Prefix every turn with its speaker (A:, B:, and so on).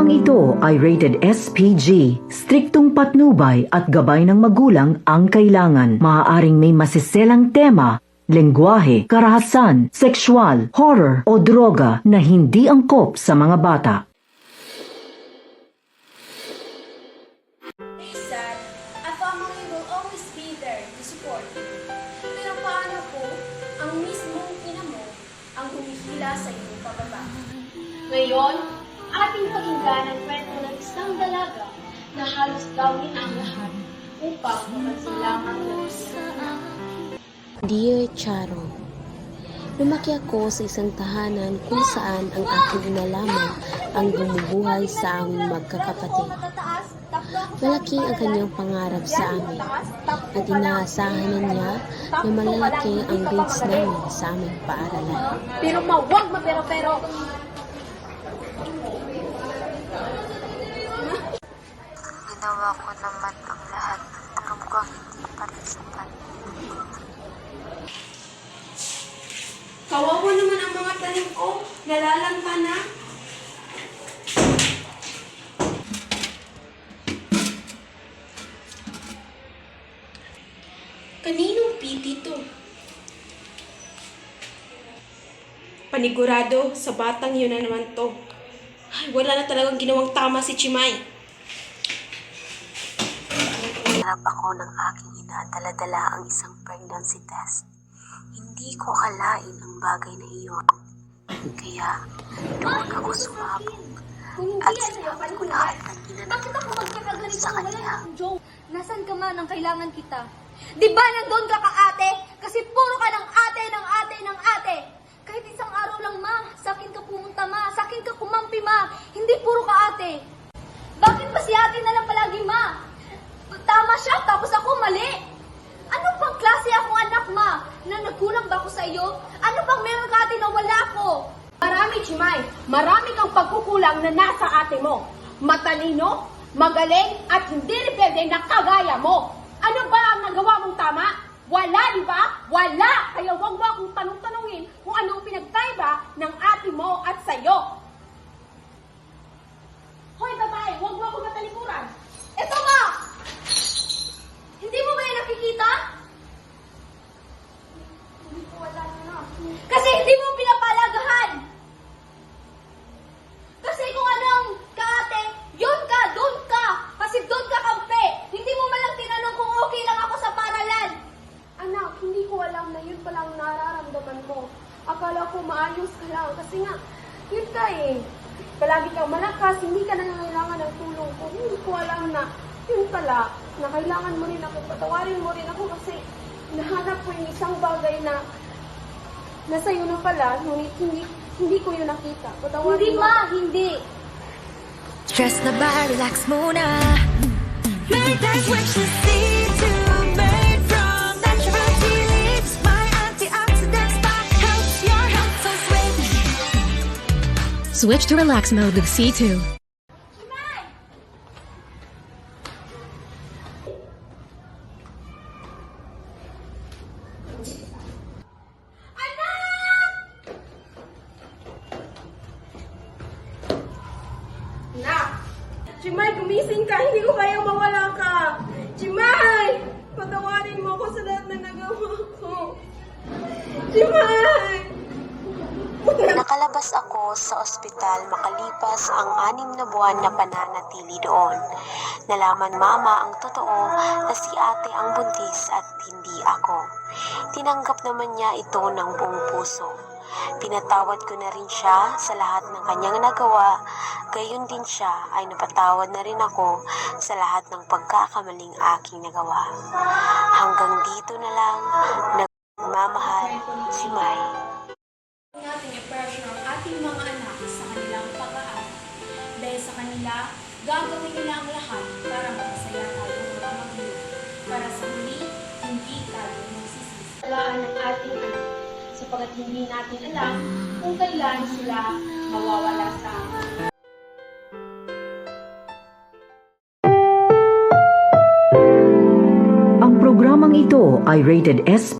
A: programang ito ay rated SPG. Striktong patnubay at gabay ng magulang ang kailangan. Maaaring may masiselang tema, lengguwahe, karahasan, sexual, horror o droga na hindi angkop sa mga bata.
B: Dad, a family will always be there to support you. Pero paano po ang mismong ina mo ang humihila sa iyong pababa? Ngayon, ating pakinggan ang kwento ng isang dalaga na halos gawin ang lahat upang mapansin lamang ng kanyang anak.
C: Dear Charo, lumaki ako sa isang tahanan kung saan ang aking ina lamang ang bumubuhay sa aming magkakapatid. Malaki ang kanyang pangarap sa amin at inaasahan na niya na malalaki ang grades namin sa aming paaralan.
B: Pero huwag mapero-pero.
D: Ginawa ko naman ang lahat. Alam ko hindi pa rin sapat.
B: Kawawa naman ang mga tanim ko. Nalalanta na. Kaninong piti to? Panigurado sa batang yun na naman to. Ay, wala na talagang ginawang tama si Chimay.
D: Hanap ako ng aking ina at dala-dala ang isang pregnancy test. Hindi ko akalain ang bagay na iyon. Kaya doon ako sumabog at sinabi ko lahat ng ginanap sa kanya.
E: Nasaan ka man ang kailangan kita? Di ba nandun ka ate? Kasi puro ka ng ate, ng ate, ng ate. Kahit isang araw lang ma, sa akin ka pumunta ma, sa akin ka kumampi ma. Hindi puro ka ate. Bakit ba si ate na lang palagi ma? Tama siya, tapos ako mali. Ano bang klase akong anak ma? Na nagkulang ba ako sa iyo? Ano bang meron ka ate na wala ko?
B: Marami, Chimay. Marami kang pagkukulang na nasa ate mo. Matalino, magaling, at hindi rebelde na kagaya mo. Ano ba ang nagawa mong tama? Wala, di ba? Wala! Kaya huwag mo akong tanong-tanungin kung anong pinagkaiba ng ate mo at sa'yo. Hoy, babae, huwag mo akong matalikuran.
E: Eto ma! Hindi mo ba yan nakikita?
B: Hindi ko wala na.
E: Kasi hindi mo pinapalagahan. Kasi kung anong kaate, yun ka, doon ka. Kasi doon ka kampe. Hindi mo man lang tinanong kung okay lang ako sa paralan.
B: Anak, hindi ko alam na yun palang nararamdaman mo. Akala ko maayos ka lang kasi nga, yun ka eh. Palagi kang malakas, hindi ka nangangailangan ng tulong ko. Hindi ko alam na yun pala, na kailangan mo rin ako, patawarin mo rin ako kasi nahanap ko yung isang bagay na nasa iyo na pala, ngunit hindi ko yun nakita. Patawarin
E: Hindi
B: mo.
E: ma, hindi.
F: Stress na ba? Relax muna. Make that switch to C2, made from natural tea leaves. My antioxidant stock helps your health, so switch. Switch to relax mode with C2.
B: Nak! Chimay, gumising ka! Hindi ko kayang mawala ka! Chimay! Patawarin mo ako sa lahat na nagawa ko! Chimay!
D: Nakalabas ako sa ospital makalipas ang 6 na buwan na pananatili doon. Nalaman mama ang totoo na si ate ang buntis at hindi ako. Tinanggap naman niya ito ng buong puso. Pinatawad ko na rin siya sa lahat ng kanyang nagawa, gayon din siya ay napatawad na rin ako sa lahat ng pagkakamaling aking nagawa. Hanggang dito na lang, nagmamahal si Mai.
B: Natin i-pressure ang ating mga anak sa kanilang pag-aaral. Dahil sa kanila, gagawin nila ang lahat para makasaya tayo mga magulang. Para sa huli, hindi tayo magsisisi. Talaan ng ating anak sapagkat hindi natin alam kung kailan sila mawawala sa atin.
A: Ang programang ito ay rated S.